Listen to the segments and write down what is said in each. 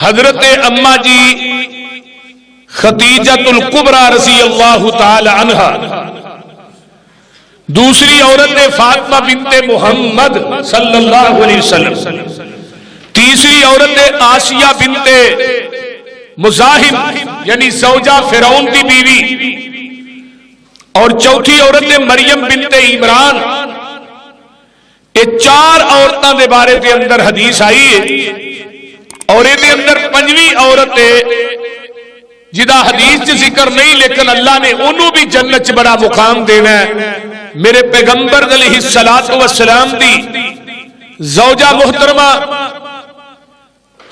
حضرت اما جی خدیجۃ الکبریٰ رضی اللہ تعالی عنہا، دوسری عورت فاطمہ بنت محمد صلی اللہ علیہ وسلم، تیسری عورت آسیہ بنت مزاحم یعنی زوجہ فرعون کی بیوی، اور چوتھی عورت مریم بنت عمران۔ یہ چار عورتوں کے بارے کے اندر حدیث آئی ہے، اور یہ اندر پنجویں عورت جدا حدیث چ ذکر نہیں، لیکن اللہ نے انہوں بھی جنت چ بڑا مقام دینا ہے۔ میرے پیغمبر علیہ الصلوۃ والسلام دی زوجہ محترمہ،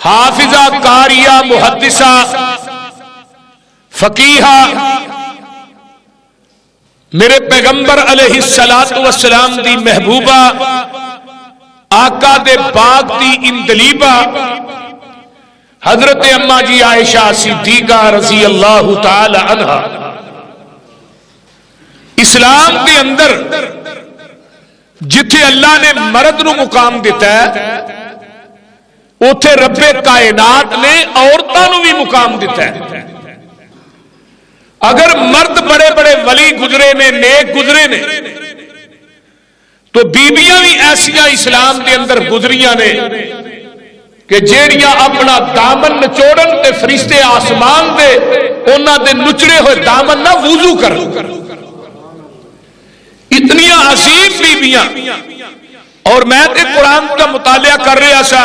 حافظہ، قاریہ، محدثہ، فقیہہ، میرے پیغمبر علیہ الصلوۃ والسلام دی محبوبہ، آقا دے پاک دی اندلیبہ، حضرت اما جی عائشہ صدیقہ رضی اللہ تعالی عنہا۔ اسلام کے اندر جتھے اللہ نے مرد نو مقام دیتا ہے، اوتھے رب کائنات نے عورتوں نو بھی مقام دیتا ہے۔ اگر مرد بڑے بڑے ولی گزرے نے، نیک گزرے نے، تو بیبیاں بھی ایسیاں اسلام کے اندر گزریاں نے کہ جیڑیاں اپنا دامن نچوڑن تے فرشتے آسمان دے انہاں دے نچڑے ہوئے دامن نہ وضو کر، اتنی عظیم بیبیاں۔ اور میں تے قرآن کا مطالعہ کر رہا سا،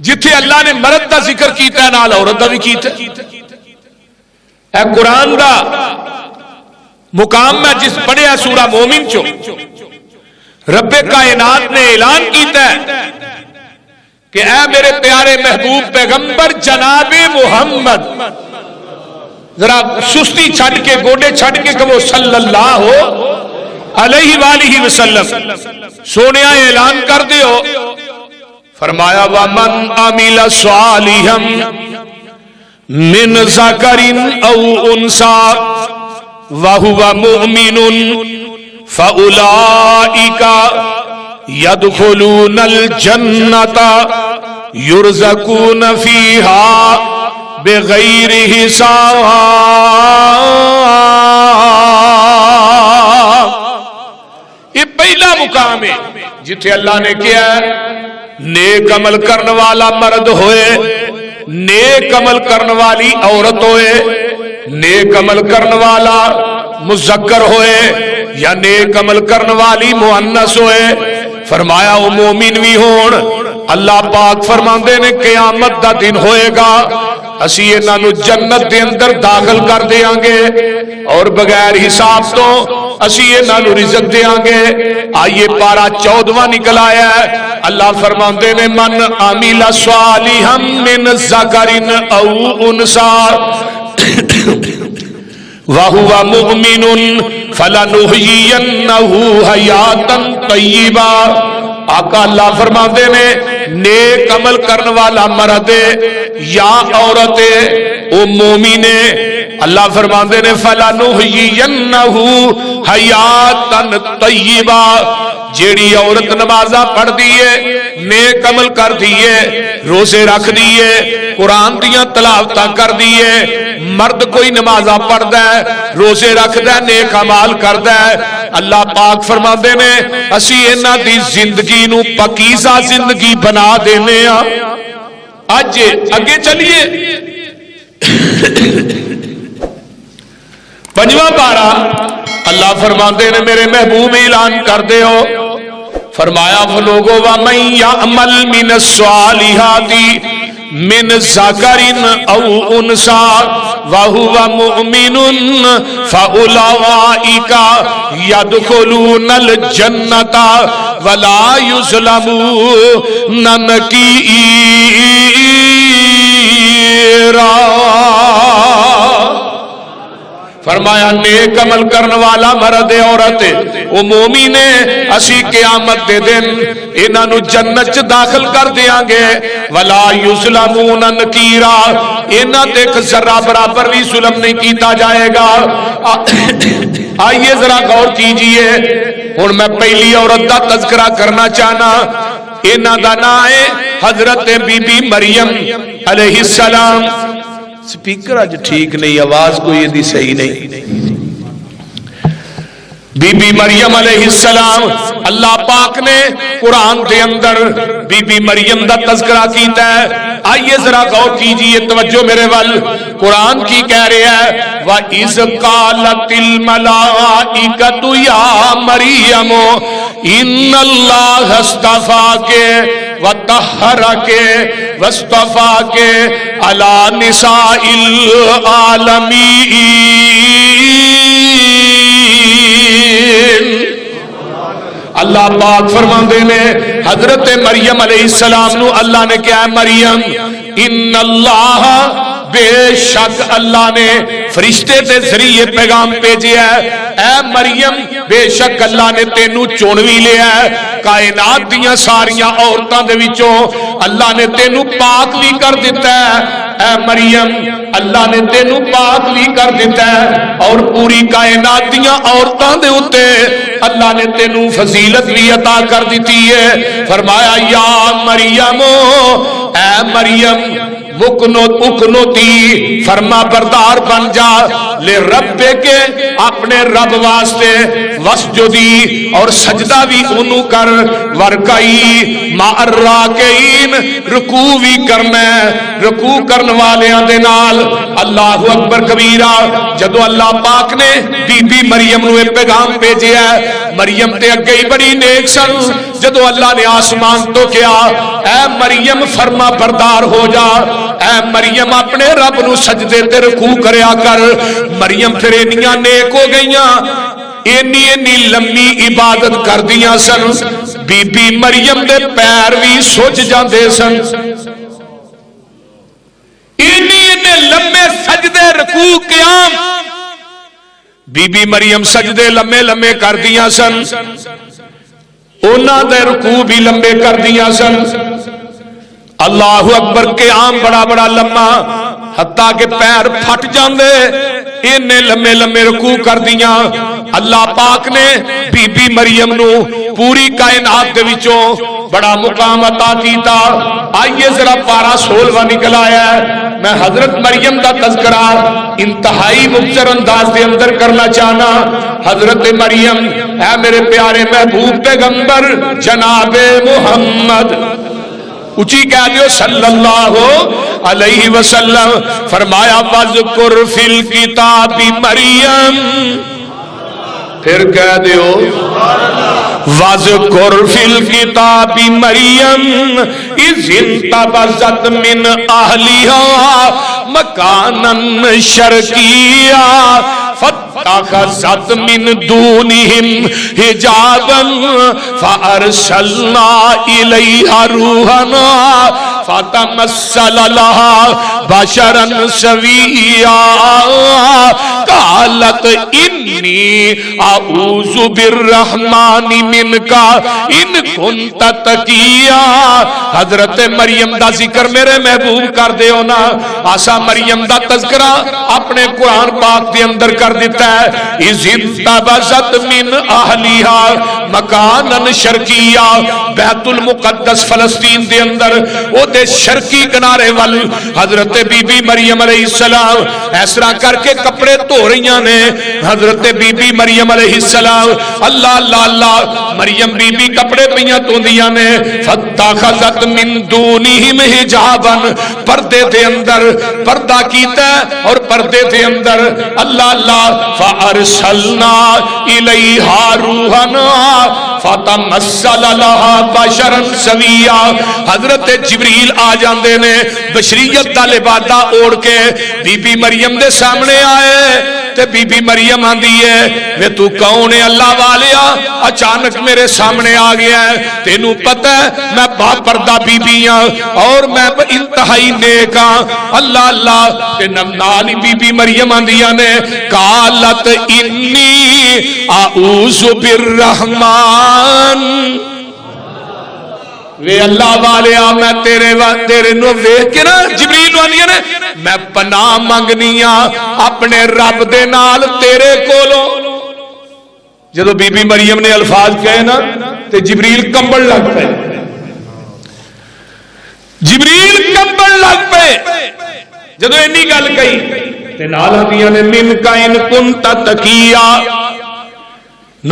جتھے اللہ نے مرد دا ذکر کیتا ہے نال عورت دا بھی کیتا ہے۔ اے قرآن دا مقام میں جس پڑھیا سورہ مومن چو، رب کائنات نے اعلان کیتا ہے کہ اے میرے پیارے محبوب پیغمبر جناب محمد، ذرا سستی چھڑ کے، گوڑے چھڑ کے کہو صلی اللہ علیہ وآلہ وسلم، سونیا اعلان کر دیو۔ فرمایا وَمَنْ عَمِلَ صَالِحًا مِّنْ ذَكَرٍ أَوْ أُنْثَىٰ وَهُوَ مُؤْمِنٌ فَأُولَٰئِكَ يَدْخُلُونَ الْجَنَّةَ يُرْزَقُونَ فِيهَا بِغَيْرِ حِسَابٍ۔ یہ پہلا مقام ہے جتھے اللہ نے کیا ہے نیک عمل کرنے والا مرد ہوئے، نیک عمل کرنے والی عورت ہوئے، نیک عمل کرنے والا مذکر ہوئے یا نیک عمل کرنے والی مؤنث ہوئے۔ فرمایا وہ مومن بھی ہون۔ اللہ پاک فرماندے نے قیامت دا دن ہوئے گا، اسی انہاں نو جنت دے اندر داخل کر دیاں گے، اور بغیر حساب تو اسی انہاں نو رزق دیاں گے۔ آئیے پارہ 14واں نکل آیا ہے۔ اللہ فرماندے نے من عمل صالحا من ذکر او انثى وَهُوَ مُؤْمِنٌ فَلَنُحْيِيَنَّهُ حَيَاةً طَيِّبَةً۔ آقا اللہ فرماندے نے نیک عمل کرنے والا مرد یا عورت او مومن، اللہ فرماندے نے فَلَنُحْيِيَنَّهُ حَيَاةً طَيِّبَةً۔ جیڑی عورت نمازاں پڑھ دیئے، نیک عمل کر دیئے، روزے رکھ دیئے، قرآن دیاں تلاوتاں کر دیئے، مرد کوئی نمازاں پڑھ دے، روزے رکھ دے، نیک عمال کر دے، اللہ پاک فرماندے نے اسی انہاں دی زندگی نو پاکیزہ زندگی بنا دینے ہاں۔ آج اگے چلیے، پنجواں پارہ اللہ فرماندے نے میرے محبوب اعلان کر دے ہو۔ فرمایا وہ لوگوں وَمَن يَعْمَلْ مِنَ الصَّالِحَاتِ مِنْ ذَكَرٍ أَوْ أُنْثَىٰ وَهُوَ مُؤْمِنٌ فَأُولَٰئِكَ يَدْخُلُونَ الْجَنَّةَ وَلَا يُظْلَمُونَ نَقِيرًا۔ فرمایا نیک عمل کرنے والا مرد عورت وہ مومن ہے، اسی قیامت دے دن انہاں نو جنت چ داخل کر دیاں گے، ولا یظلمون نقیرا، انہاں تے ایک ذرہ برابر بھی ظلم نہیں کیتا جائے گا۔ آئیے ذرا غور کیجئے، ہن میں پہلی عورت دا تذکرہ کرنا چاہنا، انہاں دا نام ہے حضرت بی بی مریم علیہ السلام. سپیکر اج ٹھیک نہیں, آواز کوئی دی صحیح نہیں. بی بی مریم علیہ السلام اللہ پاک نے قرآن دے اندر بی بی مریم دا تذکرہ کیتا ہے. آئیے ذرا غور کیجئے, توجہ میرے ول. قرآن کی کہہ رہا ہے وَإِذْ قَالَتِ الْمَلَائِكَةُ يَا مَرْيَمُ إِنَّ اللَّهَ اصْطَفَاكِ وَطَهَّرَكِ وَاصْطَفَاكِ عَلَى نِسَاءِ الْعَالَمِينَ. اللہ پاک فرماندے نے حضرت مریم علیہ السلام نو اللہ نے کیا ہے, مریم ان اللہ, بے شک اللہ نے فرشتے دے ذریعے پیغام بھیجیا ہے, اے مریم بے شک اللہ نے تینوں چونوی لیا ہے, کائنات دیاں ساریاں عورتاں دے وچوں اللہ نے تینوں پاک بھی کر دیتا ہے. اے مریم اللہ نے تینوں پاک بھی کر دیتا ہے, اور پوری کائنات دیاں عورتاں دے اوتے اللہ نے تینوں فضیلت بھی عطا کر دیتی ہے. فرمایا یا مریم, اے مریم اکنوتی فرما بردار بن جا, لے رب کے اپنے رب واسطے, وسجدی اور سجدہ بھی انہوں کر, ورکائی مع الراکعین رکوع بھی کرنا ہے, رکوع کرن والیاں دے نال. اللہ اکبر کبیرہ. جدو اللہ پاک نے بی بی مریم نو پیغام بھیجیا ہے, مریم تے اگے ہی بڑی نیک سن. جدو اللہ نے آسمان تو کیا اے مریم فرما بردار ہو جا, اے مریم اپنے رب نو سجدے تے رکوع کریا کر. مریم پھر انیاں نیک ہو گئیاں, اینی لمبی عبادت کر دیاں سن, بی بی مریم دے پیر بھی سج جاندے سن. اینی لمبے سجدے رکوع قیام بی بی مریم سجدے لمبے لمبے کر دیاں سن, انہاں دے رکوع بھی لمبے کر دیاں سن. اللہ اکبر, قیام بڑا بڑا لمبا, حتیٰ کہ پیر پھٹ جاندے, انہیں لمبے لمبے رکوع کر دیاں. اللہ پاک نے بی بی مریم نو پوری کائنات دے وچوں بڑا مقام عطا کیتا. آئیے ذرا پارا 16واں نکل آیا ہے. میں حضرت مریم دا تذکرہ انتہائی مبصر انداز دے اندر کرنا چاہنا. حضرت مریم, اے میرے پیارے محبوب پیغمبر جناب محمد, اچھی کہہ دیو صلی اللہ علیہ وسلم. فرمایا وَذْكُرْ فِي الْكِتَابِ مریم, پھر کہہ دیو وَذْكُرْ فِي الْكِتَابِ مریم اِذْ انْتَبَذَتْ مِنْ أَهْلِهَا مَكَانًا شَرْقِيًّا فَاتَّخَذَتْ مِنْ دُونِهِمْ حِجَابًا فَأَرْسَلْنَا إِلَيْهَا رُوحَنَا فَتَمَثَّلَ لَهَا بَشَرًا سَوِيًّا قَالَتْ إِنِّي أَعُوذُ بِالرَّحْمَنِ مِنْكَ إِن كُنْتَ تَقِيًّا. حضرت مریم دا ذکر میرے محبوب کر دے ہونا, آسا مریم دا تذکرہ اپنے قرآن پاک دے اندر کر دیتا ہے. اِذْ انْتَبَذَتْ مِنْ أَهْلِهَا مَكَانًا شَرْقِيًّا, بیت المقدس فلسطین دے اندر او دے شرقی کنارے وال حضرت بی بی مریم علیہ السلام اس طرح کر کے کپڑے دھو رہیاں نے. حضرت بی بی مریم علیہ السلام اللہ اللہ اللہ, مریم بی بی کپڑے پیاں دھوندیاں نے. فَاتَّخَذَتْ مِن دُونِهِمْ حِجَابًا, پردے دے اندر پردہ کیتا اور پردے دے اندر اللہ اللہ فَأَرْسَلْنَا إِلَيْهَا رُوحَنَا فَتَمَثَّلَ لَهَا بَشَرًا سَوِيًّا. حضرت جبریل آ جاندے نے بشریت دا لبادہ اوڑھ کے بی بی مریم دے سامنے آئے, تے بی بی مریم آندی ہے وے تو کون ہے اللہ والیا, اچانک میرے سامنے آ گیا ہے, تینوں پتہ ہے میں با پردہ بی بی ہاں اور میں انتہائی نیک ہاں. اللہ اللہ, تے نال بی بی مریم آندیاں نے قالت انی اعوذ بالرحمن, وے اللہ والیا میں تیرے نو ویکھ کے نا جبریل آندیاں نے میں پناہ منگنیاں اپنے رب دے نال تیرے کولوں. جدو بی بی مریم نے الفاظ کہے نا تے جبریل کمبل لگ پے. جبریل کمبن لگ پے جدو اینی گل کہی تے نال آندیاں نے من کا ان کنت تقیا،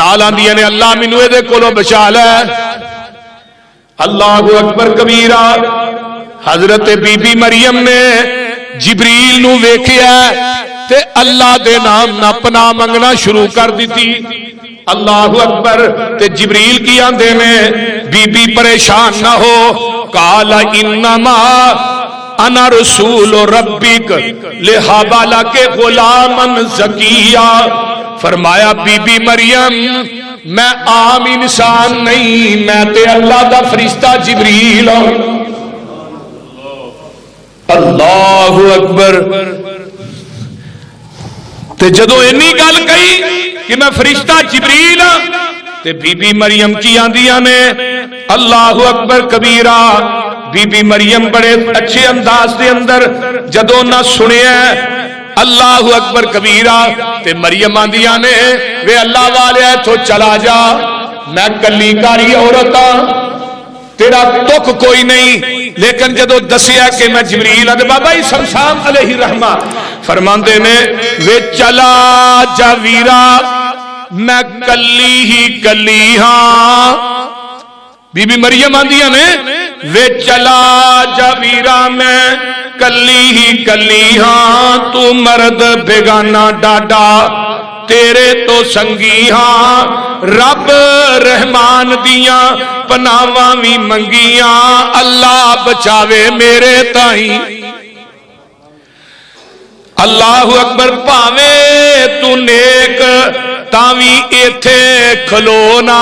نال آندیاں نے اللہ مینوں اے دے کولوں بچا لے۔ اللہ اکبر کبیرہ۔ حضرت بی بی مریم نے جبریل نو ویکھیا تے اللہ دے نام نہ پناہ منگنا شروع کر دیتی۔ اللہ اکبر۔ تے جبریل کی آندے نے بی بی پریشان نہ ہو، قال انما انا رسول ربک لہب لک غلاما زکیا، فرمایا بی بی مریم میں عام انسان نہیں، میں تے اللہ دا فرشتہ جبریل ہوں۔ اللہ اکبر۔ تے جدو اینی گل کہی کہ میں فرشتہ جبریل ہاں تے بی بی مریم کی آندیاں نے اللہ اکبر کبیرہ۔ بی بی مریم بڑے اچھے انداز دے اندر جدو نہ سنیا اللہ اکبر کبیرہ تے مریم آندیاں نے وے اللہ والے تو چلا جا، میں کلی کاری عورت ہاں، تیرا تک کوئی نہیں۔ لیکن جدو دسیا کہ میں جبریل ہاں، بابا سمسام علیہ الرحمہ فرماندے نے وے چلا جا ویرا میں کلی ہی کلی ہاں۔ بی بی مریم آندیاں نے وے چلا جا ویرا میں کلی ہی کلی ہاں، تو مرد بیگانہ ڈاڈا تیرے تو سنگی ہاں، رب رحمان دیاں پناواں وی منگیاں، اللہ بچاوے میرے تائیں۔ اللہ اکبر۔ پاوے تو نیک تاوی ایتھے کھلونا،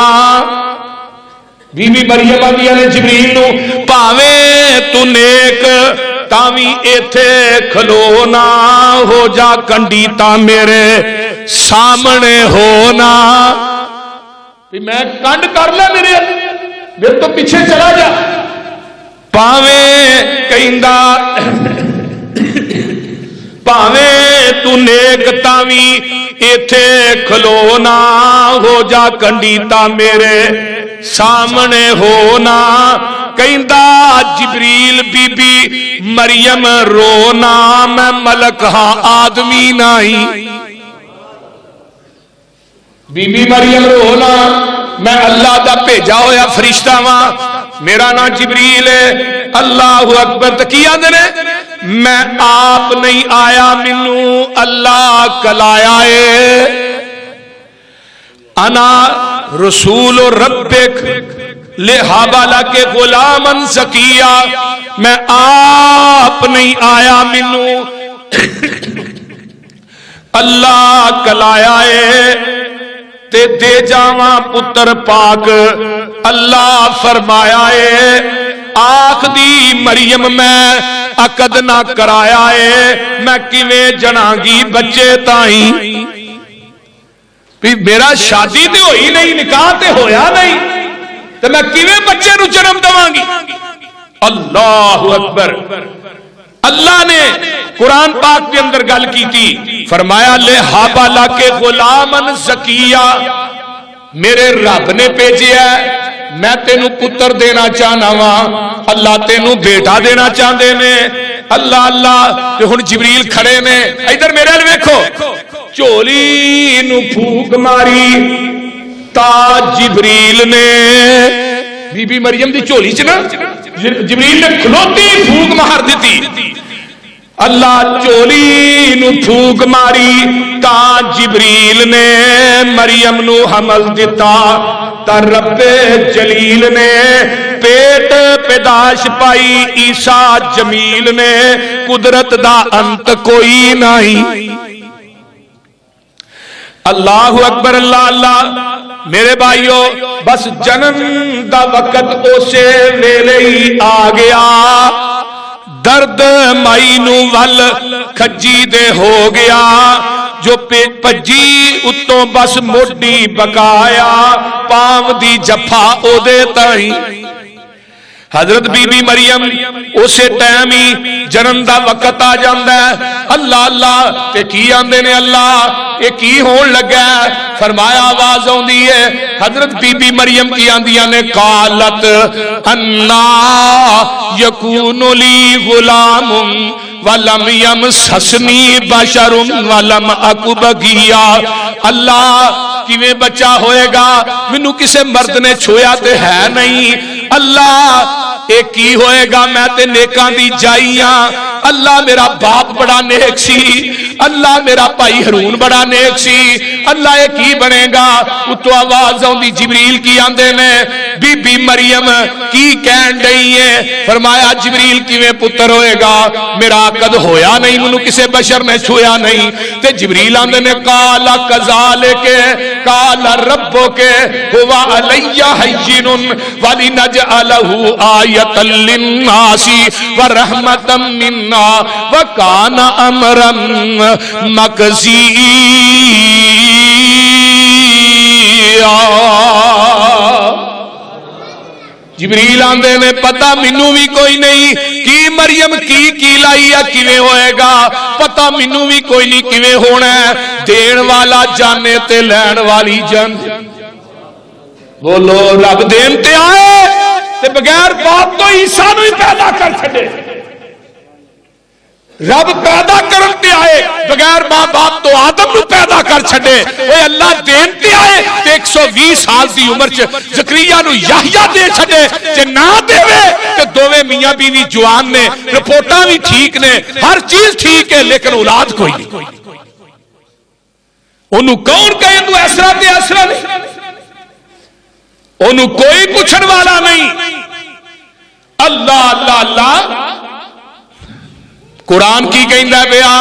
بی بی مریم آندیاں نے جبریل نو پاوے تو نیک تاوی ایتھے کھلونا، ہو جا کنڈی تا میرے سامنے ہونا، میں کنڈ کر لے میرے تو پیچھے چلا جا۔ پاوے کہندا پاوے تو نیک تاوی ایتھے کھلونا، ہو جا کنڈی تا میرے سامنے ہونا، کہندا جبریل بی بی مریم رونا، میں ملک ہاں آدمی نہیں۔ بی بی مریم رونا، میں اللہ دا بھیجا ہویا فرشتہ ہاں، میرا نام جبریل ہے۔ اللہ اکبر۔ کی آندے نے میں آپ نہیں آیا، مینوں اللہ کلایا ہے، انا رسول ربک لہب لک غلاما زکیا، میں آپ نہیں آیا، مینوں اللہ کلایا ہے تے دے جاواں پتر پاک۔ اللہ فرمایا ہے آخ دی مریم میں عقد نہ کرایا ہے، میں کیویں جناگی بچے تائیں، میرا شادی تے ہوئی نہیں، نکاح تے ہویا نہیں، تو میں کیویں بچے نو جنم دواں گی۔ اللہ اکبر۔ اللہ نے قرآن پاک کے اندر گل کی تھی، فرمایا لہب لک غلاما زکیا، میرے رب نے بھیجیا ہے، میں تینو پتر دینا چاہنا وا، اللہ تینو بیٹا دینا چاہندے نے۔ اللہ اللہ تے ہن جبریل کھڑے نے، ادھر میرے ال ویکھو، چولی نو پھوک ماری تا جبریل نے، بی بی مریم دی چولی چ نا جبریل نے کھلوتی پھوک مار دیتی۔ اللہ چولی نو پھوک ماری تا جبریل نے مریم نو حمل دیتا، تا رب جلیل نے پیٹ پیداش پائی عیسیٰ جمیل نے، قدرت دا انت کوئی نہیں۔ اللہ اکبر۔ اللہ اللہ۔ میرے بھائیو بس جنم دا وقت اسے ویلے ہی آ گیا، درد مائی نو ول کھجی دے ہو گیا، جو پجی اتوں بس موڈی بکایا، پاو دی جفا او دے تائیں۔ حضرت بی بی مریم اسے ٹائم ہی جنم دا وقت آ جاندا ہے۔ اللہ اللہ تے کی آندے نے اللہ یہ کی ہون لگا ہے؟ فرمایا آواز آندی ہے حضرت بی بی مریم کی آندیاں نے قالت انا یکون لی غلام ولم یمسسنی بشر ولم اک بغیا، اللہ کیویں بچہ ہوئے گا، مینوں کسے مرد نے چھویا تے ہے نہیں، اللہ اے کی ہوئے گا، میں تے نیکاں دی جائیاں، اللہ میرا باپ بڑا نیک سی، اللہ میرا بھائی ہارون بڑا نیک سی، اللہ یہ کی بنے گا۔ اتو آواز آؤندی جبریل کی آندے نے بی بی مریم کی کہن رہی ہے، فرمایا جبریل کیویں پتر ہوئے گا، میرا قد ہویا نہیں، منو کسے بشر نے چھویا نہیں، تے جبریل آندے نے قالا کذالک قالا ربک ہوا علی حین ولنجعلہ آیۃ للناس ورحمۃ منا وکان امرا مقضیا۔ جبریل آندے نے پتہ مینوں بھی کوئی نہیں کی مریم کی لائی ہے کیویں ہوئے گا، پتہ مینوں بھی کوئی نہیں کیویں ہونا ہے، دین والا جانے تے لین والی جان۔ بولو رب دین تے آئے تے بغیر باپ تو عیسیٰ نو ہی پیدا کر چھڈے، رب پیدا کرتے آئے بغیر ماں باپ تو آدم نو پیدا کر چھڑے، اے اللہ دین تے آئے تے 120 سال دی عمر چ زکریا نو یحییٰ دے چھڑے، جے نہ دے تے دوویں میاں بیوی جوان نے، رپورٹاں بھی ٹھیک نے، ہر چیز ٹھیک ہے، لیکن اولاد کوئی نہیں۔ انہوں کون کہے تو ایسرا تے ایسرا نہیں، انہوں کوئی پوچھن والا نہیں۔ اللہ اللہ اللہ قرآن کی کہندا پیا،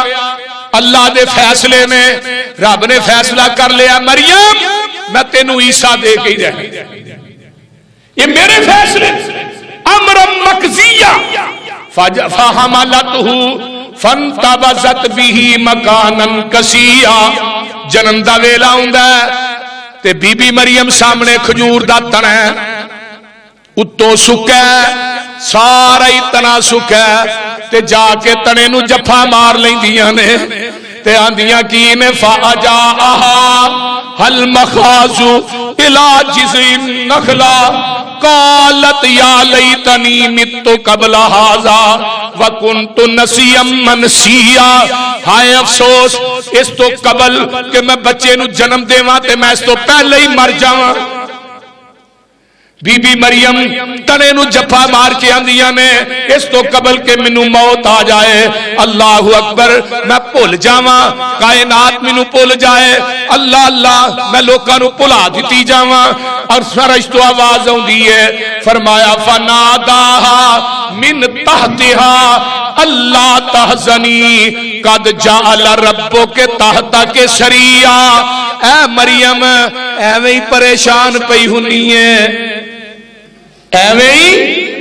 اللہ دے فیصلے نے، رب نے فیصلہ کر لیا مریم میں تینوں عیسیٰ دے کے ہی رہنا، یہ میرے فیصلے، امر مقضیہ فحملتہ فانتبذت بہ مکانا قصیا۔ جنم دا ویلا ہوندا ہے تے بی بی مریم سامنے کھجور دا تنا ہے، اتوں سکا ہے، سارا ہی تنا سکا ہے، تے جا کے تنے نو جفا مار لیندیاں نے تے آندیاں کی نے فاجاءہا حل مخاض الى جذع النخلہ قالت یا لیتنی مت قبل ھذا وکنت نسیا منسیا۔ ہائے افسوس اس تو قبل کہ میں بچے نو جنم دیواں تے میں اس تو پہلے ہی مر جاواں۔ بی بی مریم تنے نو جفا مار کے آندیاں نے اس تو قبل کہ منو موت آ جائے، اللہ اکبر میں بھول جاواں، کائنات منو بھول جائے، اللہ اللہ میں لوکاں نو بھلا دتی جاواں۔ اور فرشتوں آواز آندی ہے، فرمایا فناداہا من تحتہا اللہ تحزنی قد جعل ربک تحتک سریا۔ اے مریم ایویں ہی پریشان پئی ہونی ہے، ایویں ہی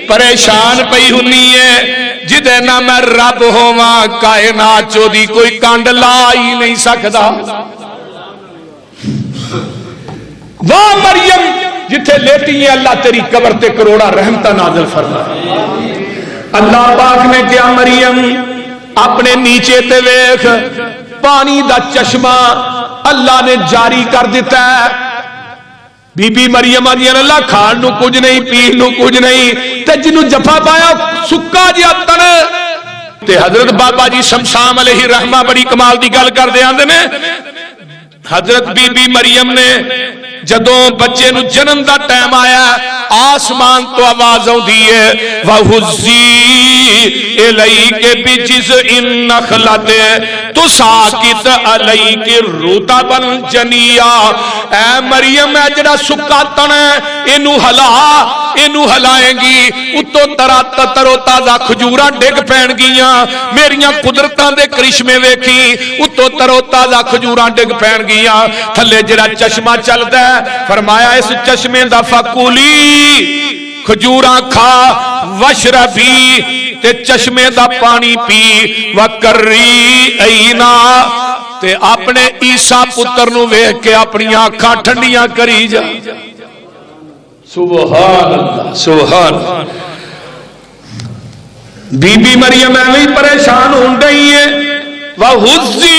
پریشان پئی ہونی ہے، جدے نہ میں رب ہوواں کائنات چو دی کوئی کانڈ لا ہی نہیں سکدا۔ واہ مریم جتھے لیٹی ہے اللہ تیری قبر تے کروڑا رحمتہ نازل فرما۔ اللہ پاک نے کیا مریم اپنے نیچے تے ویکھ پانی دا چشمہ اللہ نے جاری کر دیتا ہے۔ بی بی مریم آدھی اللہ کھان نو کچھ نہیں، پین نو کچھ نہیں، تے جنو جفا پایا سکا جیا تن۔ تے حضرت بابا جی شمشام علیہ رحمہ بڑی کمال دی گل کر دے آندے نے، حضرت بی بی مریم نے جدوں بچے نو جنم دا ٹائم آیا آسمان تو آواز آؤندی ہے وَهُزِّي إِلَيْكَ بِجِذْعِ النَّخْلَةِ تُسَاقِطْ عَلَيْكِ رُطَبًا جَنِيًّا۔ اے مریم اے جڑا سکا تن ہے اینو ہلا، اینو ہلائیں گی اتو ترو تازہ کھجوراں ڈگ پین گیاں، میریاں قدرتاں دے کرشمے ویکھی اتو ترو تازہ کھجوراں ڈگ پین گیاں، تھلے جڑا چشمہ چلدا ہے فرمایا اس چشمے دا فکولی کھجوراں کھا وشربی تے چشمے دا پانی پی وکری اینا تے اپنے عیسیٰ پتر نو ویکھ کے اپنی آنکھاں ٹھنڈیاں کری جا۔ سبحان اللہ سبحان اللہ۔ بی بی مریم ایویں پریشان ہون رہی ہے وَهُزِّي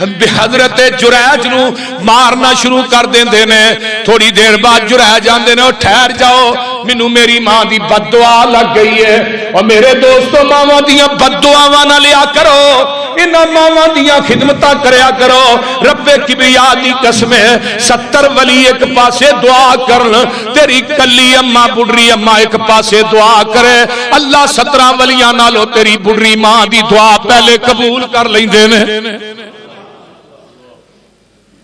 حضرت جریج نو مارنا شروع کر دیندے نے. تھوڑی دیر بعد جریج آندے نے او ٹھہر جاؤ مینوں میری ماں دی بد دعا لگ گئی ہے. اور میرے دوستو ماواں دیاں بد دعاواں نہ لیا کرو, انہاں ماواں دیاں خدمتاں کریا کرو. رب کبریا دی قسم ہے 70 ولی ایک پاسے دعا کرن, تیری کلی اماں بڑھری اماں ایک پاسے دعا کرے, اللہ 17 ولیاں نالو تیری بڑھری ماں دی دعا پہلے قبول کر لیندے نے.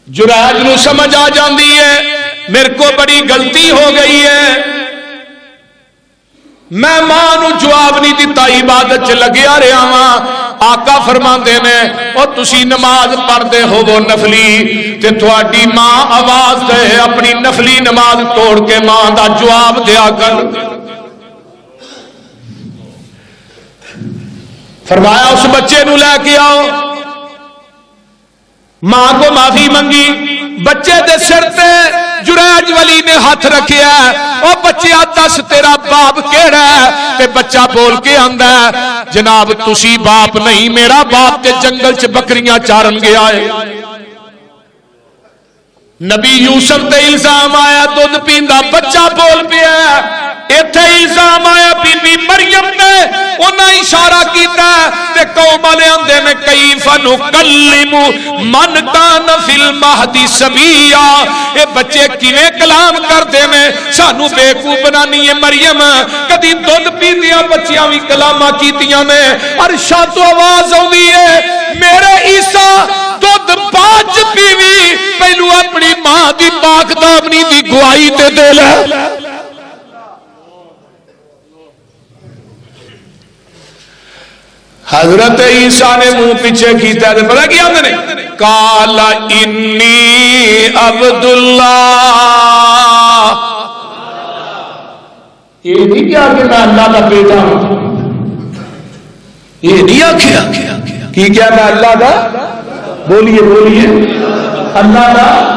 جریج نو سمجھ آ جاندی ہے میرے کو بڑی غلطی ہو گئی ہے, میں ماں نو جواب نہیں دیتا, عبادت چ لگیا رہا ہاں. آقا فرماندے نے او تسی نماز پڑھدے ہو وہ نفلی تے تہاڈی ماں آواز دے اپنی نفلی نماز توڑ کے ماں دا جواب دیا کر. فرمایا اس بچے نو لے کے آؤ, ماں کو معافی منگی, بچے دے سر تے جریج ولی نے ہاتھ رکھیا, او بچیا دس تیرا باپ کیڑا ہے؟ تے بچہ بول کے آندا ہے جناب تسی باپ نہیں, میرا باپ تے جنگل چ بکریاں چارن گیا ہے. نبی یوسف تے الزام آیا دودھ پیندا بچہ بول پیا, ایتھے الزام آیا بی بی مریم نے, انہاں اشارہ کیتا تے قوم والے آندے نے کیف نکلم من کان فی المہد صبیا, اے بچے کیویں کلام کردے نے, سانو بیوقوف بنانی ہے مریم, کدی دودھ پیندیاں بچیاں وی کلاماں کیتیاں نے. عرشاں تو آواز آوندی ہے میرے عیسیٰ دودھ پاچ پیوی, پہلو اپنی ماں دی پاک دامنی دی گواہی تے دے لے. حضرت عیسیٰ نے منہ پیچھے کیتا ہے, پتہ کیا آندے نے قال انی عبداللہ. یہ نہیں کیا کہ میں اللہ کا بیٹا ہوں, یہ نہیں آکھیا کہ کیا میں اللہ کا, بولیے بولیے, اللہ کا